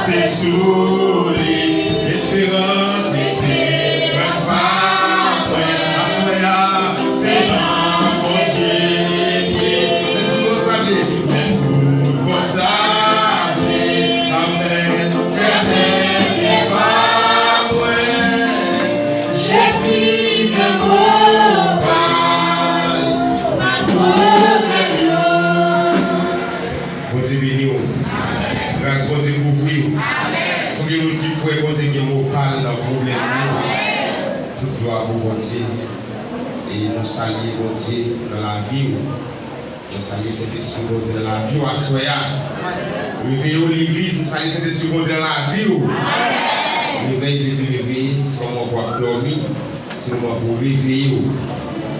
T'es souli, espérance, espérance pas, assoya, c'est dans mon Dieu. Même tout condamné, amen, fermez les pas, je suis de vos pas, ma protection. Bon Dieu béni, grâce bon Dieu pour vous. Combien de gens qui pourraient compter des mots calmes dans le problème? Toute gloire pour bon Dieu. Et nous saluons bon Dieu dans la vie. Nous saluons cet esprit bon Dieu dans la vie. À Soya. Nous veillons l'église. Nous saluons cet esprit bon Dieu dans la vie. Nous veillons les réveiller. C'est un moment pour dormir. C'est un moment pour réveiller.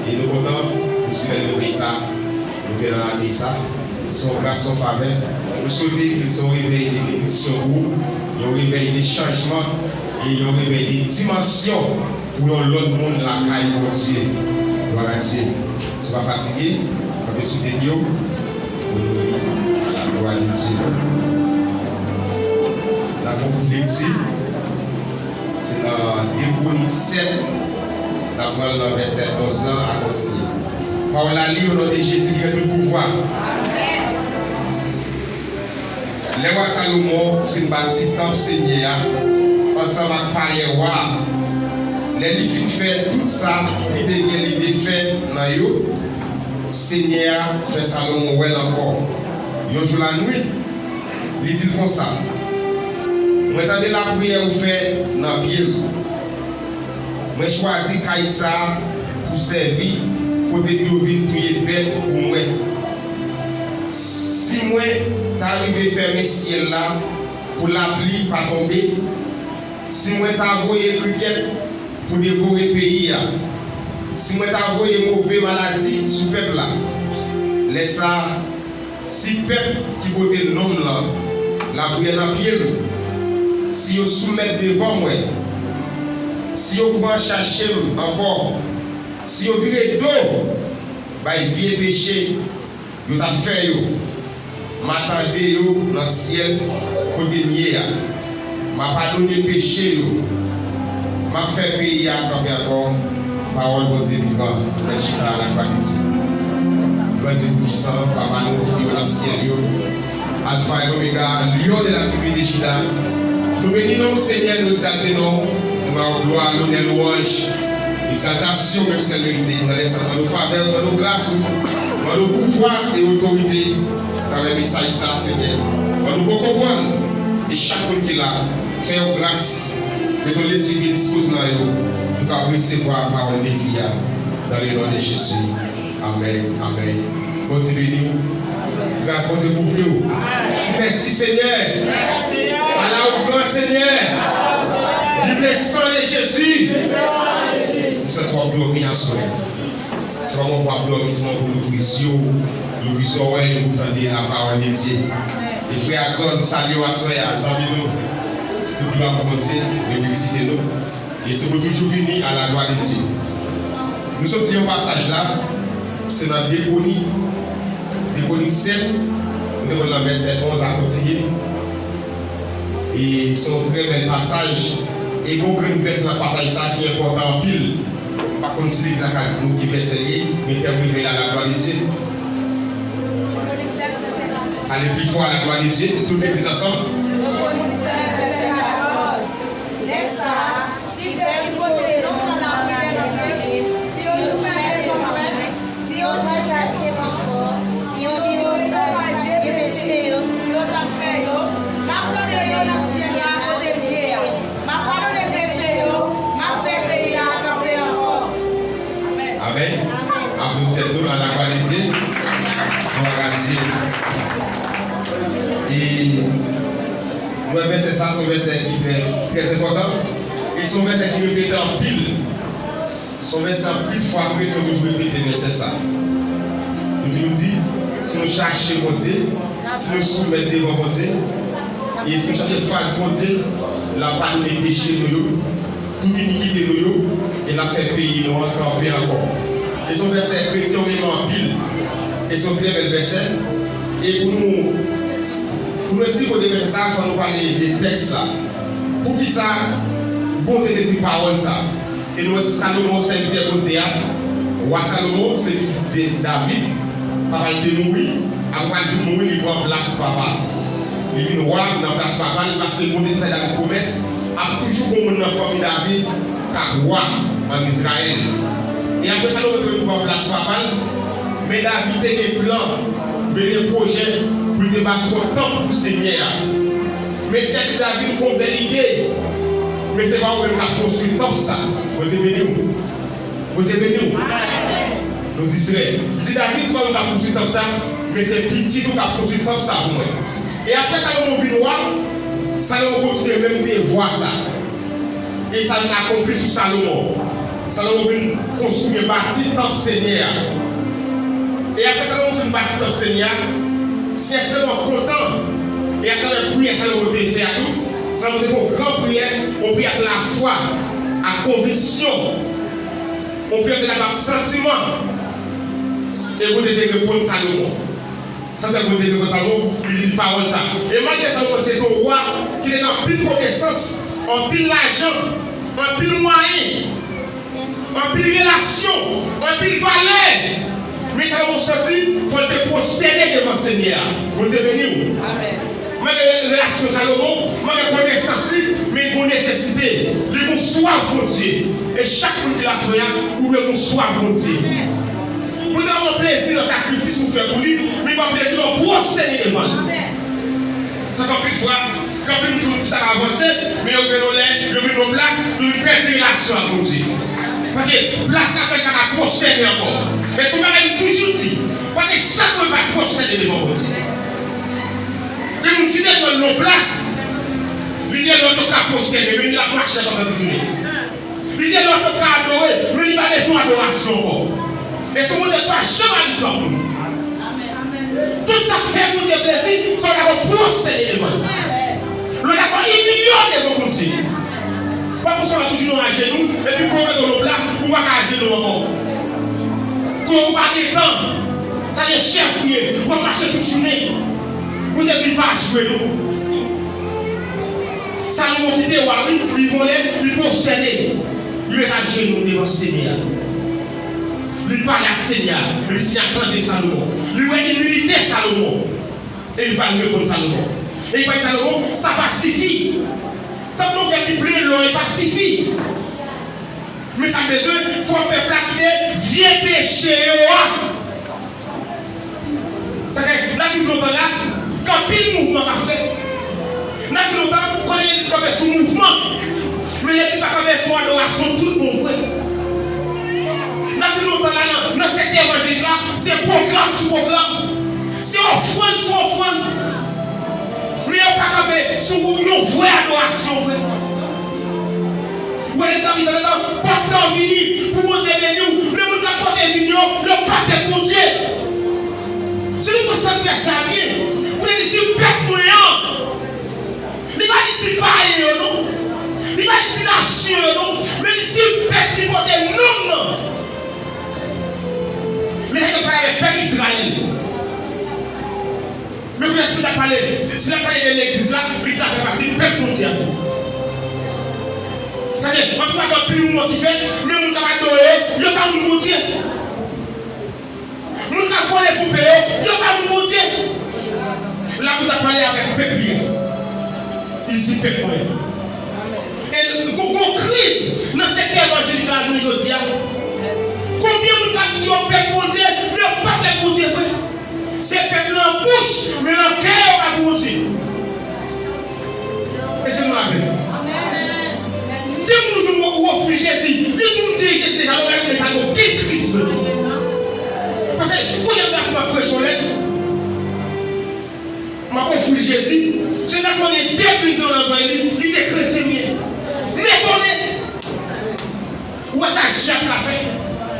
Et nous comptons. Nous célébrons ça. Nous venons dans la ça. Son grâce, son faveur. Nous souhaitons qu'ils soient réveillés des bénédictions pour vous. Ils ont réveillé des changements et ils ont réveillé des dimensions pour l'autre monde la caille pour Dieu. Gloire à Dieu. Tu vas fatiguer, tu vas souhaiter Dieu. La gloire de Dieu. La fois pour l'édit, c'est dans Déconie 7, d'après le verset 11 à continuer. Parole à lire au nom de Jésus qui a tout pouvoir. Les rois Salomon fin bâti temple Seigneur ensemble avec païen roi. Les fin fait tout ça, il était fait dans yo. Seigneur fait Salomon well encore. Yo jour la nuit, il dit comme ça. Moi attendez la prière ou fait dans pied. Moi choisi Kaïsa pour servir côté yo vinn prier bête pour moi. Si moi t'arrives à fermer ciel là pour la pluie pas tomber, si moi t'envoyé cricket pour dévorer le pays, si moi t'envoyé mauvaise maladie sur le peuple là, laisse ça, si le peuple qui vote le nom là, la prière dans pied, si vous soumettez devant moi, si vous pouvez chercher encore, si vous virez dos, il vieux péché, vous avez fait. M'attendez dans le ciel pour gagner. M'a pardonné péché. M'a fait payer à combien encore. Parole de Dieu vivant. Merci à la qualité. Grand Dieu puissant, Papa nous qui est dans le ciel. Alpha et Omega, lion de la tribu de Juda. Nous bénissons Seigneur, nous exaltons. Nous avons gloire, l'honneur, louange. Exaltation, même celle vérité. Dans les nos faveurs, dans nos grâces, dans nos pouvoirs et autorités. Dans le message, ça, Seigneur. Nous pouvons comprendre. Et chaque monde qui est là, faire grâce. Que ton esprit qui dispose dans nous. Pour recevoir la parole de vie. Dans le nom de Jésus. Amen. Amen. Bon Dieu béni. Grâce à Dieu pour vous. Merci Seigneur. Merci. Alors, grand Seigneur. Vive le sang de Jésus. Nous sommes dormir en soirée. C'est vraiment pour dormir, c'est pour nous vision. Nous visons pour entendre la parole de Dieu. Et frères et sœurs, nous saluons à soya, nous tout gloire pour Dieu, et visiter nous. Et c'est pour toujours venir à la gloire de Dieu. Nous sommes liés au passage là, c'est dans Déconie 7, nous avons le verset 11 à continuer. Et c'est un très bel passage. Et quand on verset dans le passage ça qui est important en pile, par contre, c'est les académies qui verset mais terminer à la gloire de Dieu. Allez plus fort à la gloire de Dieu, toutes les églises ensemble. Amen. Applaudissez-nous à la gloire de Dieu. Gloire à Dieu. Et le verset ça, son verset qui est très important. Et son verset qui répète en pile. Son verset plus de fois après, tu as toujours répété le verset ça. Nous dit, si nous cherchons mon Dieu, si nous soumettons devant mon Dieu, et si nous cherchons face mon Dieu, la pardon des péchés nous, toute iniquité nous, et la fait payer nous encore. Et son verset chrétien en pile. Et son très bel verset. Et pour Pour nous expliquer au début de ça, il faut nous parler des textes là. Pour qui ça, bon de dire parole ça. Et nous, Salomon, c'est invité pour dire, roi Salomon, c'est David, papa de mourir, après il mourir, il prend place papa. Il vient roi dans place papa parce que bon de fait la promesse, a toujours bon dans la famille David, car roi en Israël. Et après Salomon, il prend place papa, mais David a des plans, des projets pour débattre son temps pour le Seigneur. Mais certains David font belle idée. Mais c'est pas vous-même qui construit top ça. Vous aimez nous. Vous aimez nous. Nous disons, si David, c'est pas vous qui construit top ça, mais c'est petit qui a construit top ça pour moi. Et après Salomon vit noir, Salomon continue même de voir ça. Et ça n'a accompli sur Salomon. Salomon vient construire un bâti top Seigneur. Et après Salomon fait un bâti top Seigneur, c'est extrêmement content. Et après la prière, Salomon fait faire tout. Ça nous fait une grande prière, on prie avec la foi, à conviction, on prie avec la sentiment. Et vous devez répondre Salomon. Ça veut dire que vous devez répondre Salomon, il dit parole ça. Et malgré Salomon, c'est un roi qui est en pile connaissance, en pile l'argent, en pile moyen, en pile relation, en pile valeur. Mais Salomon sentit, il faut te prosterner devant le Seigneur. Vous devez venir. Amen. Malgré la relation Salomon, malgré la connaissance, mais il y a une nécessité. Il y a une soif pour Dieu. Et chaque monde qui l'a soif, il y a une soif pour Dieu. Vous avez un plaisir dans le sacrifice que vous faites pour lui, mais il y a un plaisir dans prosterner devant lui. C'est comme une fois, quand une chose qui a avancé, mais il y a une place, il y a une perte de relation avec Dieu. Parce que place qu'a fait qu'on a prosterné encore. Mais ce qu'on a toujours dit, parce que chaque monde va prosterner devant Dieu. Et nous qui sommes dans nos places, il y a notre cas posté, mais il a marché dans notre journée. Il y a notre cas adoré, mais il n'y a pas besoin d'adoration. Et ce monde n'est pas jamais du tout. Tout ça fait pour Dieu plaisir, c'est qu'on a posté devant. On a humilié devant Dieu. Pas pour ça, on a toujours à genoux, et puis qu'on met dans nos places, on va à genoux encore. Quand on va des temps, ça y est cher fouillé, on va marcher toute journée. Vous ne devez pas jouer nous. Salomon qui était roi, il volait, il prosternait. Il met à genoux devant le Seigneur. Il parle à Seigneur. Le Seigneur attendait Salomon. Il voit l'humilité Salomon. Et il va lui répondre Salomon. Et il va dire Salomon, ça pacifie. Tant que nous faisons du blé, l'eau est pacifique. Mais ça besoin, il faut un peuple qui vieux péché. C'est-à-dire, la Bible là, quand pile mouvement a fait, n'a pas longtemps qu'on est comme sous mouvement, mais l'église pas comme sous adoration tout bon vrai. N'a pas longtemps là dans cette évangile là, c'est programme sous programme, c'est offrande sous offrande, mais on pas comme sous une vraie adoration vrai. Vous les amis dans le temps, pas de temps venu pour nous aider nous, mais nous avons porté vignon, le pape pour Dieu. Si nous pouvons faire ça bien. Vous avez dit si vous pète moyen, il va ici pas non, il va ici nation non, mais ici pète qui porte non. Mais il a parlé avec peuple Israël. Mais vous l'esprit a parlé, s'il a parlé de l'église là, l'église a fait partie du peuple mondial. C'est-à-dire, on peut pas plus de monde qui fait, mais on va adorer, il n'y a pas de monde. On va voler pour payer, il n'y a pas de monde. Là, vous avez parlé avec le peuple. Ici, peuple. Et vous crise dans cette évangélique aujourd'hui. Combien vous avez dit au peuple mon Dieu, le peuple pour Dieu. C'est le peuple en bouche, mais dans le cœur va pour Dieu. Est-ce que nous l'avons? Dès que nous offrons Jésus, dès que nous disons Jésus, alors nous avons quel Christ. Parce que quand il y a un garçon prêche, ma offre Jésus, c'est là qu'on est déguisé dans l'évangile, il était chrétien. Mais on est. Où est-ce que Jacques a fait?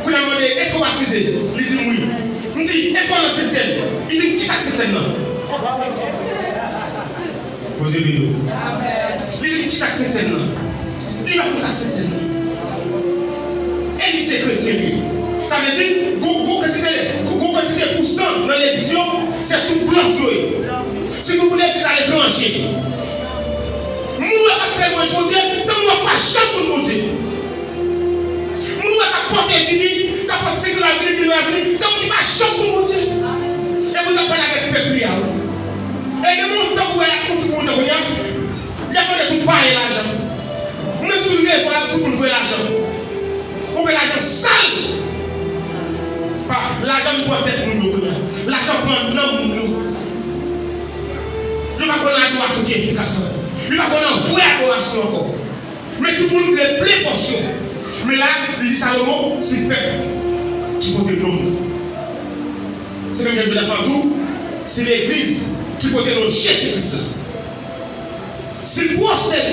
Vous l'avez demandé, est-ce qu'on va baptiser? Il dit oui. Il dit, est-ce qu'on a cette scène? Il dit, qui ça cette scène là? Vous avez vu? Il dit, qui ça cette scène là? Il va comme ça cette scène là. Et il s'est chrétien. Ça veut dire, quantité pourcent dans l'édition, c'est sous blanc. Si vous voulez vous à l'étranger, nous avons fait le bon Dieu, ça ne doit pas chanter pour Dieu. Nous avons porté fini, nous avons porté la vie, ça ne doit pas chanter pour Dieu. Et vous appelez avec le peuple. Et le monde où il y a pour tout le monde, il y a pas de tout pareil l'argent. Nous sommes tous là pour nous voir l'argent. On veut l'argent sale. L'argent ne doit être nous. L'argent prend nom nous. Il ne va pas qu'on adoration qui est efficace. Il ne va pas qu'on envoie adoration encore. Mais tout le monde veut plein portion. Mais là, il dit Salomon, c'est le peuple qui porte le nom. C'est comme je dis dans tout, c'est l'église qui porte le nom de Jésus-Christ. C'est le procès.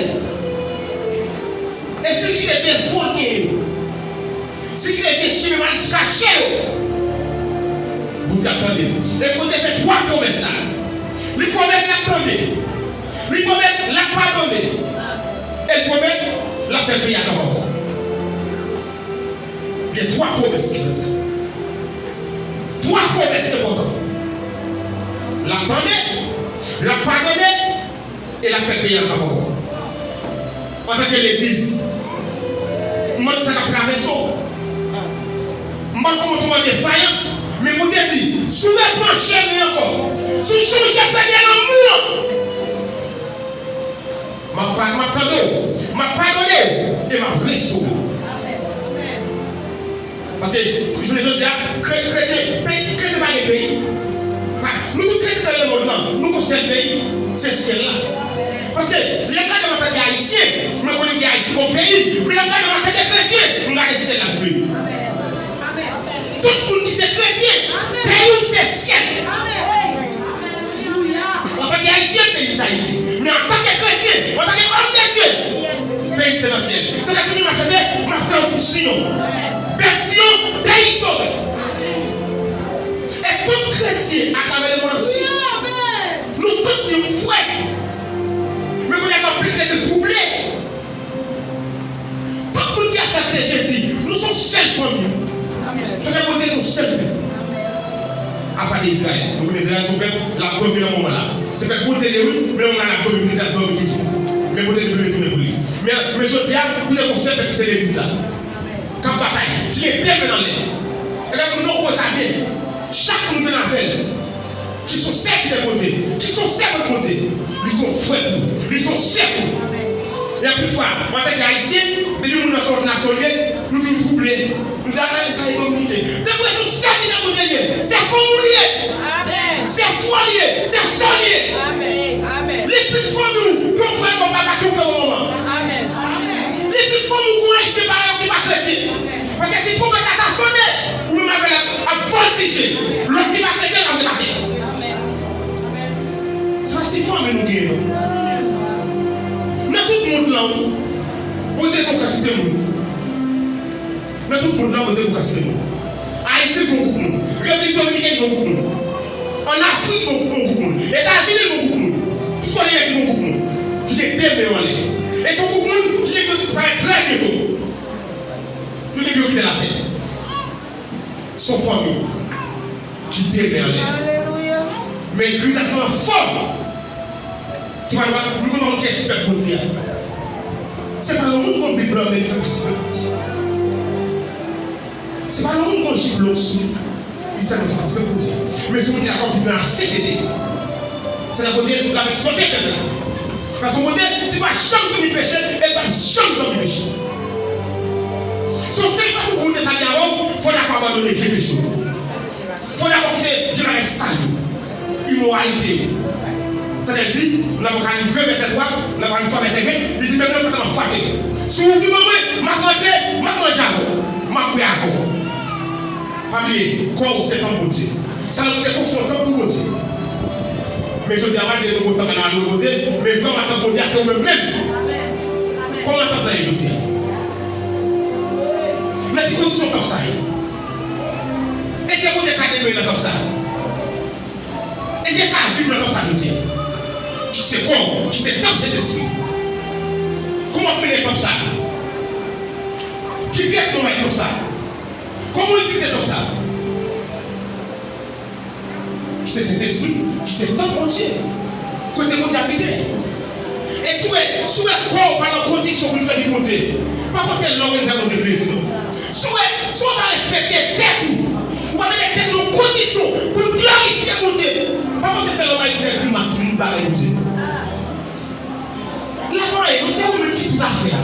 Et ce qui est dévoté, ce qui est déchiré, mal caché. Vous attendez. Et vous avez fait 3 promesses là. Les promesses l'attendez. Les promesses la pardonner. Et les promesses la faire payer à Kamako. Il y a 3 promesses. 3 promesses importantes. L'attendez, la pardonner et la faire payer à Kamako. En tant que l'église, moi ça a traversé. Moi comme on des faillances, mais vous dites, si vous êtes branché encore, si vous changez pas l'amour, m'a pardonné et m'a restauré. Parce que je le dis, chrétien pas les pays. Nous tous chrétiens dans le monde, nous sommes le pays, c'est celle-là. Parce que les gars de ma tête haïtien, nous connaissons les Haïti comme pays, mais les gars de ma tête chrétien, nous regardons celle-là plus. Tout le monde qui c'est chrétien, pays c'est ciel. En tant qu'haïtien, pays c'est Haïti. Mais en tant que chrétien, en tant qu'homme de Dieu, pays c'est le ciel. C'est là que nous m'a fait un poussillon. Bertillon, pays sauvé. Et tout chrétien à travers le monde entier, nous tous sommes frères. Mais vous n'avez plus de troublé. Tout le monde qui a accepté Jésus, nous sommes seuls famille. Je vais voter nous seuls. À part d'Israël. Nous connaissons Israël, la commune au moment là. C'est fait voter les rues, mais on a la commune qui est la commune toujours. Mais voter de plus pour lui. Mais je dis à vous, vous êtes que c'est l'église là. Comme bataille, qui est bien dans l'air. Et là, nous nous regardons. Chaque nouvelle appel, qui sont secs de côté, qui sont secs de côté, ils sont frères, ils sont secs. Et la plus fois, en tant qu'haïtien, depuis que nous sommes nationaux, nous nous troublons. Nous avons ça et communiqué. Depuis que nous sommes secs de côté, c'est formulé, c'est foyer, c'est solier. Les plus forts nous, qu'on fait comme papa, qu'on fait au moment. Les plus forts nous, qu'on est séparés, qui va chrétien. Parce que si vous pouvez la sonner, vous m'avez à voltiger. L'autre qui va chrétien, on va regarder. C'est pas si fort, mais nous guérissons. Dans tout le monde là, vous êtes pour casser le monde. Dans tout le monde là, vous êtes pour casser le monde. Haïti, beaucoup de monde. République dominicaine, beaucoup de monde. En Afrique, beaucoup de monde. États-Unis, beaucoup de monde. Tout le monde est beaucoup de monde. Qui est démé en l'air. Et tout le monde qui est disparaître très bientôt. Nous devons quitter la terre. Son famille qui démé en l'air. Mais une crisation forte. Nous avons une question pour dire. Ce n'est pas le monde qu'on dit blanc, mais il fait partie de ça. Ce n'est pas le monde qu'on dit blanc, il s'est fait partie de ça. Mais si on dit qu'on vit dans la CDD, c'est la beauté de la sauter de parce que tu vas jamais de péché et tu vas jamais de péché. Si on fait pas tout pour ça, il faut abandonner les péchés. Il faut quitter le salut, l'immoralité. C'est-à-dire, nous avons une veuve verset 3, nous avons une 3 verset 20, il dit maintenant, nous avons frappé. Si vous voulez, je vais manger, je vais encore. Famille, quoi c'est temps pour Dieu? Ça nous déconne son temps pour Dieu. Mais je dis avant de nous temps dans le Dieu, mais vraiment temps pour Dieu, c'est vous-même. Comment temps dans les jours? Mais qui conditions comme ça? Et c'est vous qui avez comme ça? Et j'ai qu'à vivre comme ça, je dis. Qui c'est quoi? Qui c'est dans cet esprit? Comment on peut comme ça? Qui vient de nous comme ça? Comment on dit c'est comme ça? Qui c'est cet esprit? Qui c'est dans mon Dieu? Côté mon habité. Et si vous corps par la condition pour nous faire monter, pas parce que l'homme est monter président. Si on va respecter tête, on va mettre tête dans conditions pour clarifier monter. Pas parce que c'est l'homme qui fait une masse, une barre monter. La parole, c'est où le petit tout à fait.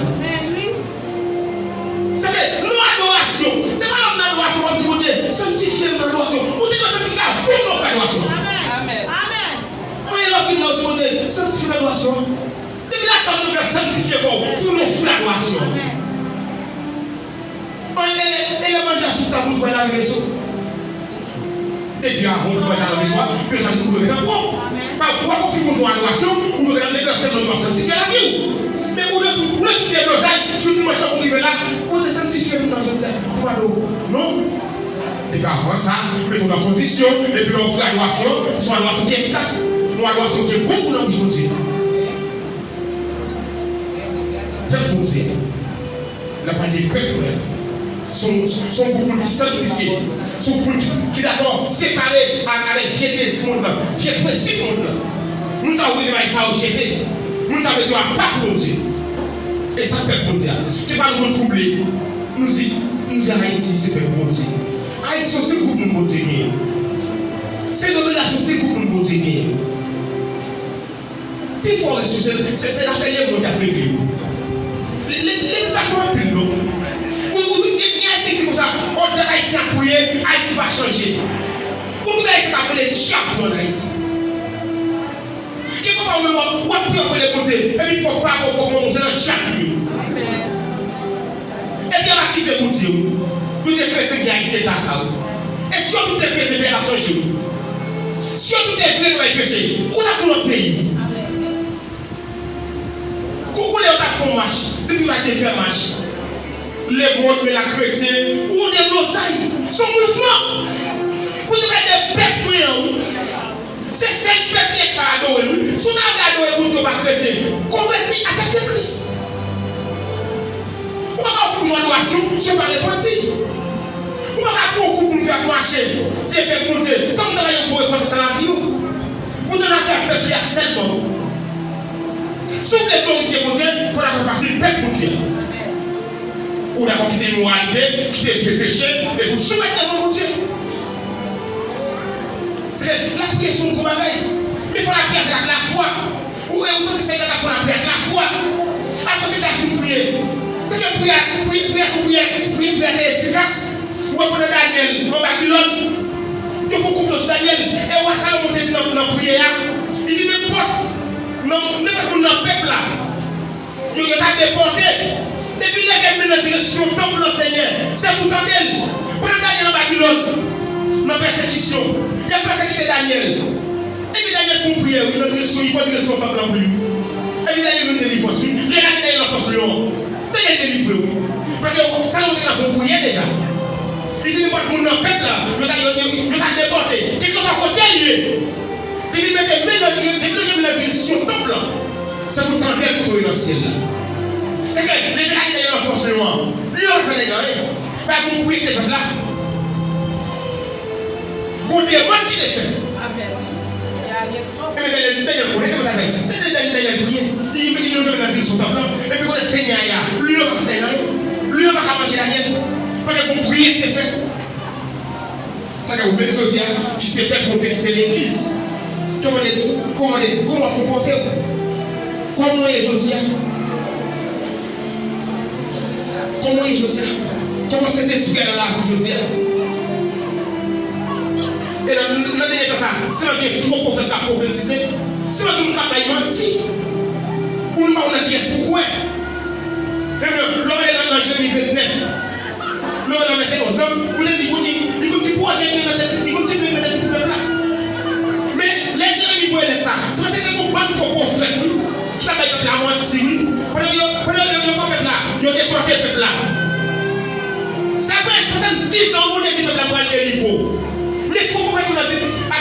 C'est que l'adoration, c'est pas l'adoration qui va monter, sanctifier l'adoration. Ou tu vas sanctifier à fond notre adoration. Amen. Amen. On est là pour nous monter, sanctifier l'adoration. Depuis là, nous devons sanctifier pour nous faire l'adoration. Et le mandat sous ta bouche, la maison. C'est bien avant de manger la maison, que ça nous doit être bon. Pourquoi on fait pour l'adoration, on doit regarder personne, on doit sanctifier la vie. Mais pour le tout déposage, je dis, moi, je suis arrivé là, on se sanctifier dans le jeu. Non. Et bien avant ça, mettons dans condition, et puis on fait l'adoration, soit l'adoration qui est efficace, une adoration qui est bon pour nous aujourd'hui. Tel bon Dieu, la parole des peuples, son groupe qui sanctifié, son groupe qui d'accord séparé avec fierté ce monde-là, fierté principe monde-là. Nous avons vu ça au jeté, nous avons dit à pas pour Dieu. Et ça fait bon Dieu. Ce n'est pas nous troubler. Nous disons Haïti, c'est fait bon Dieu. Haïti, c'est un groupe de bon Dieu. C'est l'obligation de groupe de bon Dieu. Il faut rester, c'est la fête de mon Dieu. Les accords plus longs. Il y a un comme ça, on doit Haïtien prier, Haïti va changer. Vous voulez s'appeler chaque monde Haïti. Qui peut pas me voir, on va prier les côtés, et puis pour pas pour commencer dans chaque lieu. Et bien, qui c'est pour Dieu? Nous sommes chrétiens qui Haïti est à ça. Et si tout est chrétien, bien à changer. Si tout est vrai, nous allons pécher. Où est pour notre pays? Vous voulez faire marche, depuis que vous faire marche. Les mondes de la chrétienne, ou des broussailles, son mouvement. Vous avez des peuples, c'est celle peuple qui est adoré. Si vous avez adoré, vous êtes chrétien, converti à cette Christ. Vous n'avez pas pour adoration, je ne pas répartir. Vous n'avez pas beaucoup pour faire marcher, Dieu fait monter. Sans vous avez pour répondre ça la vie. Vous devez faire peuple à 7 ans. Si vous voulez glorifier mon Dieu, il faut faire partie du peuple de Dieu. Vous avez quitté l'immoralité, quitté le péché, et vous soumettez devant mon Dieu. La prière est un gros bagaille. Mais il faut la prière avec la foi. Ou vous sentez la foi, la prière avec la foi. Après, c'est la prière. Parce que prière est efficace. Vous apprenez Daniel en Babylone. Il faut couper sur Daniel. Et on va ça monter dans la prière. Il dit n'importe où dans le peuple là. Il n'y a pas déporté. Depuis les gamins de direction, temple le Seigneur. C'est pour Daniel. Pour Daniel en Babylone. Dans la persécution. Il y a persécuté Daniel. Et puis Daniel fait une prière. Il y a une direction, il n'y a pas de direction, pas de plus. Et puis Daniel veut délivrer. Les gars qui ont l'enfance, Daniel délivre. Parce que ça nous a fait prier déjà. Ici, il n'y a pas de monde dans le peuple là. Il a déporté. Quelque chose à côté de lui. Il dit, mettez la direction temple là. Ça vous tend bien pour dans le ciel là. C'est que les gars qui ont l'enfance, lui, on fait des gars. Pas vous prier que là. Vous demandez qui les fait. Amen. Il nous a dit son temple. Et puis, le Seigneur, lui, on va manger la mienne. Parce que vous priez, c'est fait. C'est que vous mettez au diable qui s'est fait monter, c'est l'église. Comment comporter? Comment est Josia? Comment est Josia? Comment cet esprit dans la vie Josia? Et dans le dernier cas, c'est un des faux prophètes qui a prophétisé. C'est un des gens qui a menti. Pour nous, on a dit pourquoi. L'homme est dans le Jérémie 29. L'homme est dans le verset 11. Vous avez dit, il faut qu'il projette dans la tête. Il faut qu'il mette dans le peuple là. Mais les Jérémie voient ça. C'est parce que c'est un bon faux prophète qui a dit que la menti. Pendant que le peuple là, il a déporté le peuple là. Ça peut être 70 ans pour dire que le peuple là est délivré. Mais il faut qu'on fasse à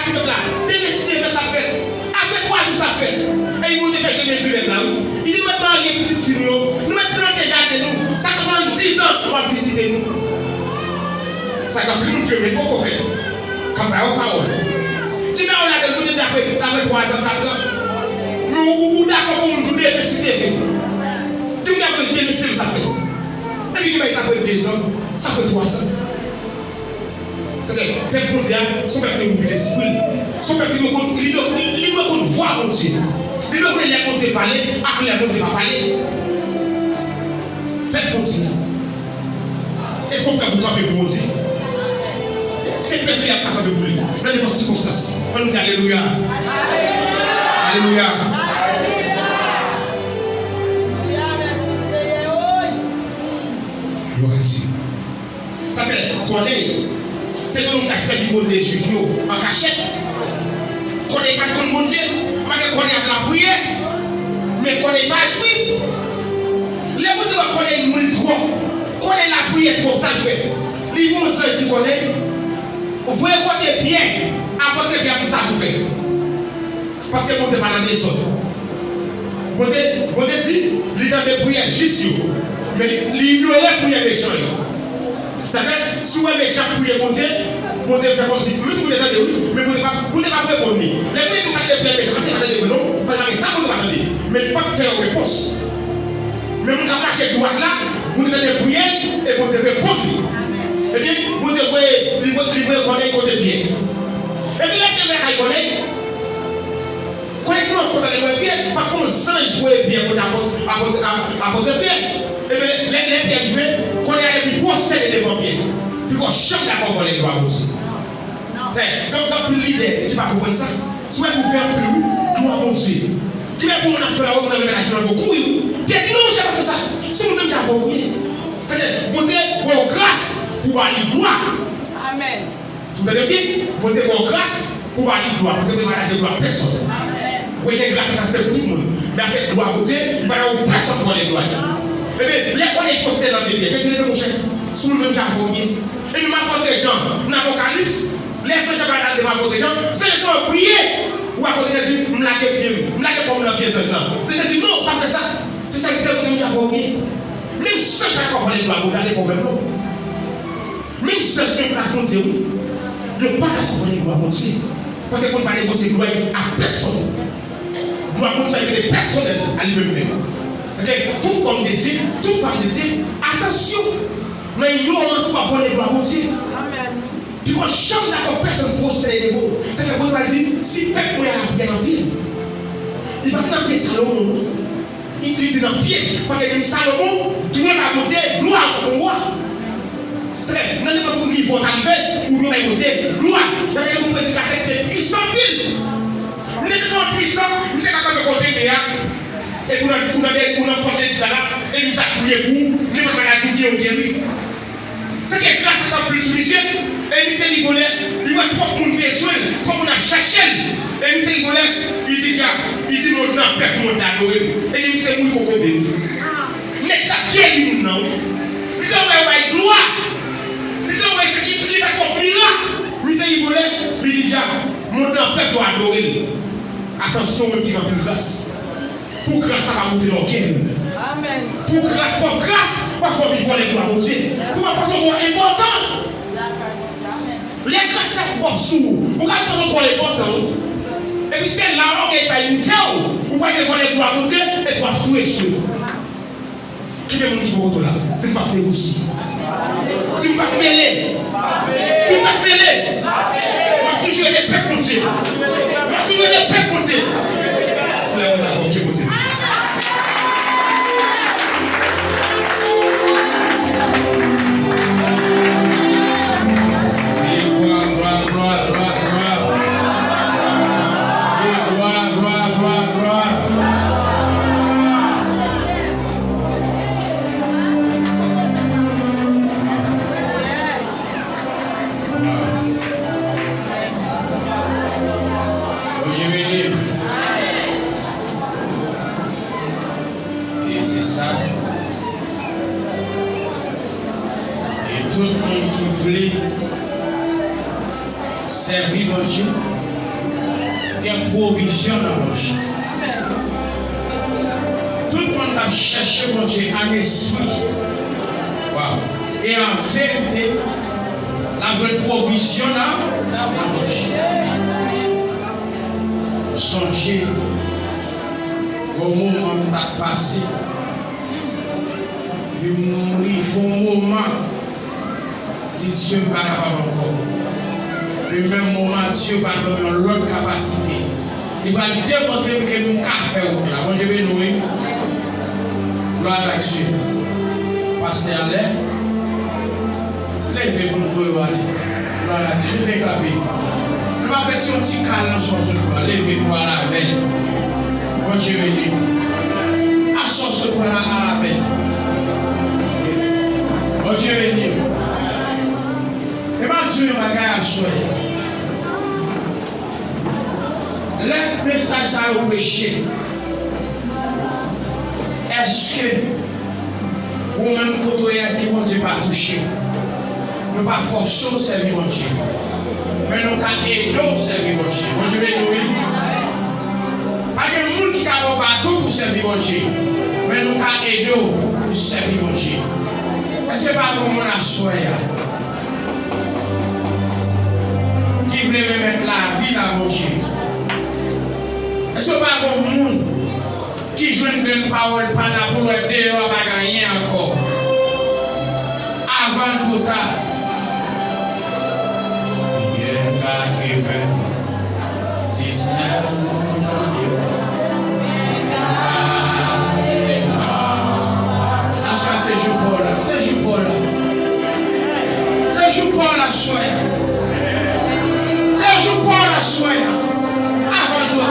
tout le là. Décider de ça fait. Après quoi tout ça fait? Et ils vont te faire gêner plus là. Ils disent maintenant il y a une petite fille. Nous maintenant déjà de nous. Ça fait 10 ans pour visiter nous. Ça fait plus nous que il faut qu'on fasse. Comme par parole. Tu mets on a de nous déjà après 3 ans, 4 ans. Ou d'accord pour nous donner des cités. Tu n'as pas de décès, ça fait. Et puis, ça peut être 2 ans, ça peut être 3 ans. C'est-à-dire, le peuple mondial, son peuple de l'esprit, son peuple il doit voir mon Dieu. Il doit les Dieu parler, après les Dieu va parler. Faites mon Dieu. Est-ce qu'on peut vous camper pour mon Dieu? C'est le peuple qui a capable pour lui. Dans les circonstances. On nous dit Alléluia. Alléluia. Gloire à Dieu. Ça fait connaître. C'est que nous avons fait du Dieu juif en cachette. Connaît pas de mon Dieu. Mais connaît la prière. Mais connaît pas juif. Les gens qui connaissent le droit. Connaît la prière trop, ça le fait. Les gens qui connaissent. Vous pouvez voter bien. Apporter bien pour ça vous fait. Parce que vous n'êtes pas dans des zones. Vous dit, il y a des prières juste. Mais il ignore les prières des gens. C'est-à-dire, si vous avez chaque prière, mon Dieu fait comme si, monsieur vous les attendez, mais vous n'êtes pas répondre. Les prières qui parlent de prières des gens, parce que vous non, parce que ça vous attendez. Mais pas faire une réponse. Mais vous avez marché droit là, vous avez des prières et vous devez répondre. Et bien, vous devez connaître côté bien. Et puis là, vous devez connaître. Connaissez votre côté bien, parce qu'on sent jouer bien pour apporter bien. Et bien, les pierres qui fait, qu'on est les plus prospères devant bien. Puis qu'on chante d'accord pour les gloires aussi. Donc, plus l'idée, tu vas comprendre ça. Si vous faire plus, gloire au Dieu. Tu vas pour nous faire on a ménagé beaucoup. Puis dit non, je ne sais pas ça. Si nous devons faire oublier. C'est-à-dire, vous avez bonne grâce pour aller gloire. Amen. Vous avez bien, vous avez bonne grâce pour aller gloire. Parce que vous ne ménagez gloire à personne. Amen. Vous avez grâce à tout le monde. Mais avec gloire au Dieu, il va y avoir personne pour aller gloire. Eh bien, les collègues postés dans les pieds, mais je les ai couchés sous le même jardin. Et nous m'apportons les gens dans l'Apocalypse, les gens qui m'apportent les gens, c'est les gens qui prient ou à côté de Dieu, nous l'avons pied, nous l'avons comme nous l'avons pied, c'est-à-dire non, pas que ça, c'est ça qui fait que nous avons pied. Même si je ne comprends pas, vous allez problème non. Même si je ne comprends pas, Dieu, je ne peux pas comprendre les gloires de Dieu. Parce que vous ne pouvez pas négocier gloire à personne. Gloire de Dieu est personnelle à lui-même. Tout homme de Dieu, toute femme de Dieu, attention, mais nous on ne peut pas voler gloire au Dieu. Amen. Puis quand chante d'accord, personne prostère de vous. C'est que vous allez dire, si peuple est bien en pied, il va dire dans le pied Salomon. Il dit dans le pied, parce que Salomon doit apporter gloire pour moi. C'est que nous n'avons pas beaucoup de niveau d'arriver, ou nous avons posé gloire. Nous avons posé la tête de puissant pile. Nous sommes puissants, nous sommes capables de compter des et pour nous porter ça là, et nous avons prié pour nous, nous avons maladie qui est guérie. C'est que grâce à ta plus monsieur, et monsieur il va trop de monde besoin, trop de monde a cherché. Et monsieur il dit déjà, il dit mon nom, peuple, mon adoré. Et il dit c'est vous qui comprenez. Mais tu as guéri nous non. Nous avons eu gloire. Nous avons eu il va trop miracle. Monsieur il dit déjà, mon nom, peuple doit adorer. Attention, qui va plus grâce. Pour grâce, ça va monter dans le cœur. Amen. Pour grâce, pas qu'on vivre les gloires de Dieu. Pour pas qu'on soit important. Les grâces, c'est trop sourd. Pour pas qu'on soit important. Et puis c'est là où on n'est pas une terre. Pour pas qu'on les gloires de Dieu et pour tout échouer. Qui est mon petit beau là? C'est pas négocier. C'est pas mêler. C'est pas mêler. On va toujours être prêt pour Dieu. On va toujours être prêt pour Dieu. C'est là où on a manqué pour Dieu. Tout le monde qui voulait servir mon Dieu, il y a provision dans mon Dieu. Tout le monde a cherché mon Dieu en esprit. Wow. Et en vérité, la vraie provision dans mon Dieu. Songez Au moment où tu as passé, il faut un moment, Dieu n'est pas capable encore. Le même moment, Dieu va donner l'autre capacité. Il va démontrer que nous avons fait là. Moi, je vais nous. Gloire à Dieu. Pasteur Alain, levez pour nous voir. Gloire à Dieu. Levez la vie. Nous allons mettre un petit calme dans son secours. Levez pour la veille. Moi, je vais nous. À son secours à la veille. Moi, je vais nous. Et ma Dieu, ma gare à soi. Le message ça a péché. Est-ce que vous-même côtoyez est-ce que mon Dieu pas touché? Nous pas forcer au servir mon Dieu. Mais nous avons aidé au servir mon Dieu. Moi je vais nous dire. Pas de monde qui a un bateau pour servir mon Dieu. Mais nous avons aidé pour servir mon Dieu. Est-ce que pas le monde à soi qui voulait mettre la vie à mon Dieu? Est-ce que pas un monde qui joue une parole pendant pour le dehors pas gagner encore? Avant tout ça, il y a un gars qui fait 19 c'est jour pour là, c'est jour pour là, c'est jour pour la soirée, c'est jour pour la soirée. Avant tout ça.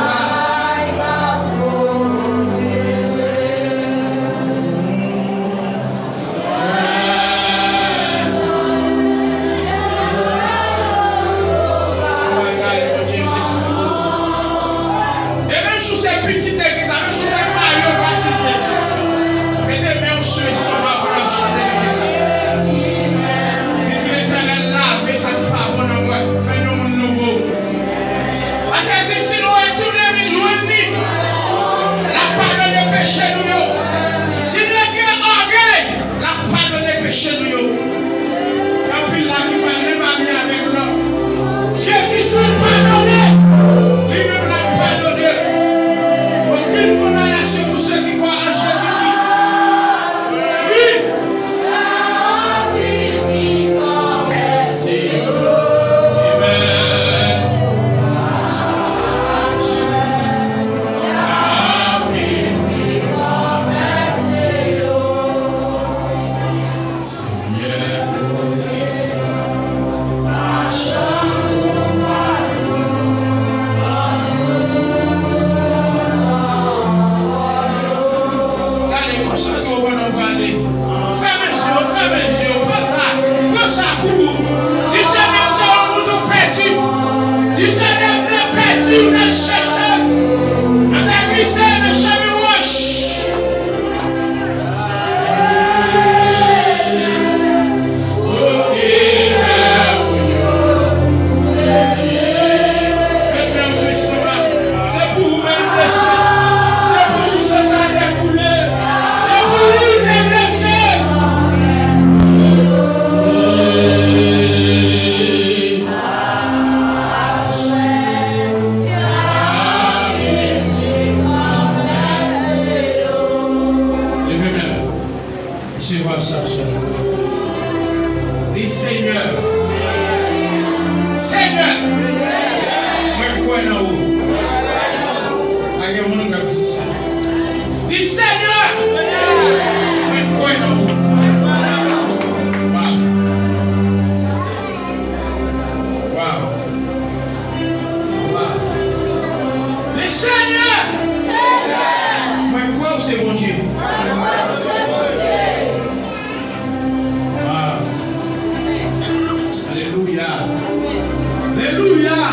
Alléluia.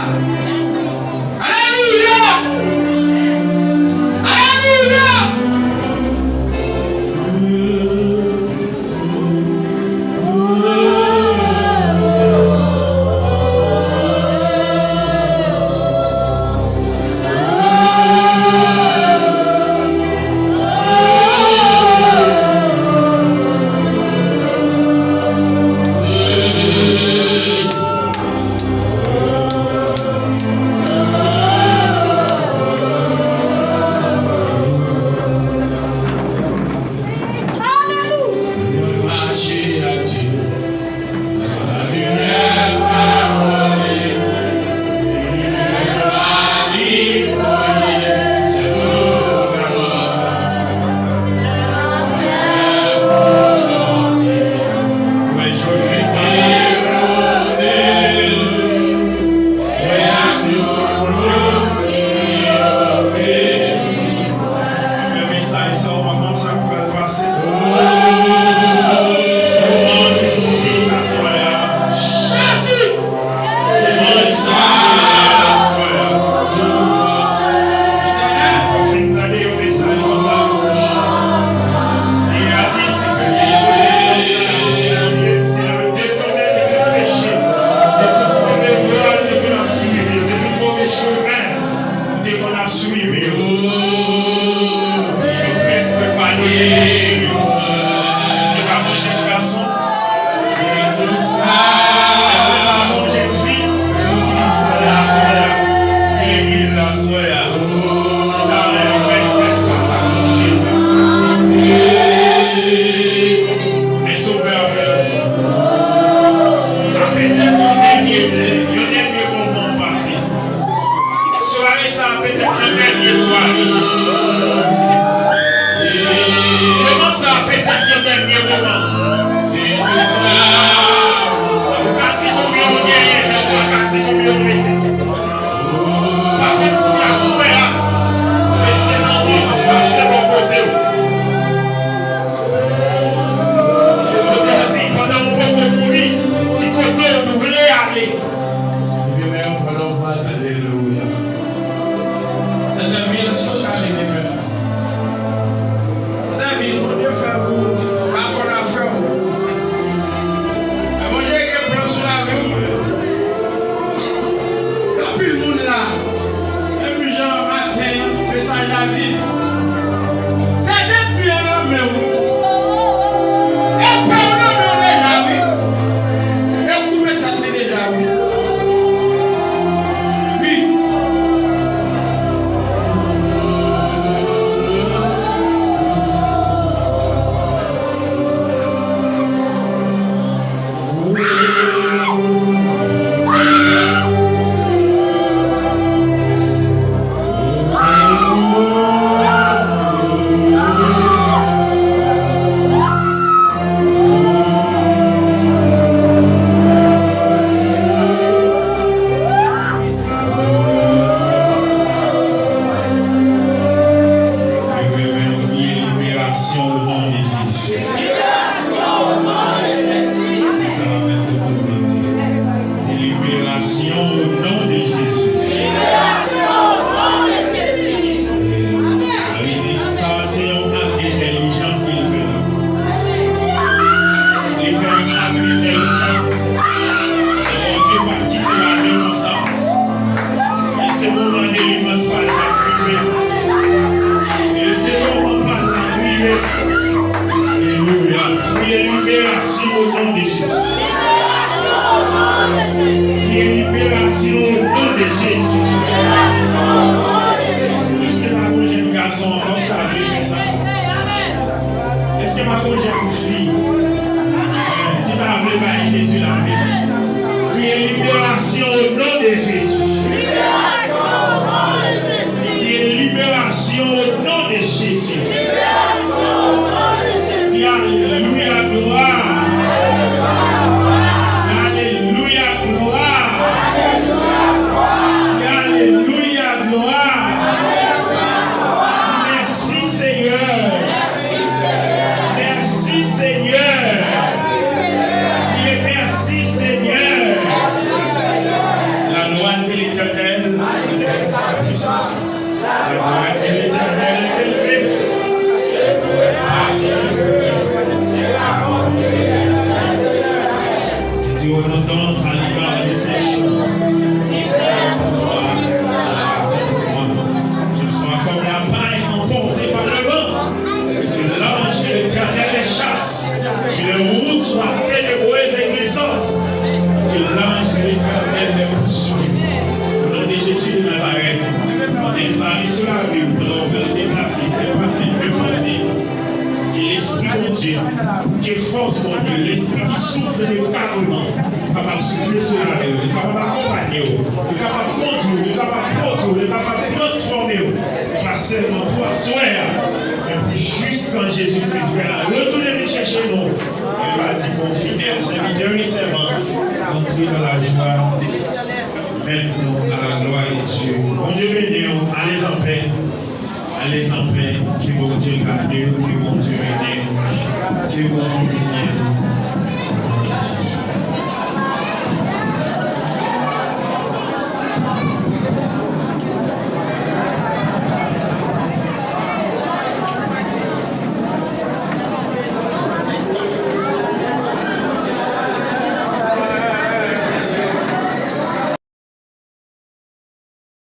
dernier moment. C'est ça. Quand il combien on gagne, quand il combien on met. Pas comme si à souhait, mais c'est non, on va passer mon côté. On te dit pendant qu'on peut mourir, qui côté nous voulons aller. Alléluia. C'est la vie de Charles et mes frères. David, mon Dieu fait vous, pas qu'on a fait vous. Mais mon Dieu qui prend sur la vie, il y a plus le monde là. Et puis Jean matin, message David. T'as depuis un homme, mais vous. Et pas un homme, déjà oui. Et vous pouvez t'atteler déjà oui. Allez en paix, que mon Dieu garde, que mon Dieu aide, que mon Dieu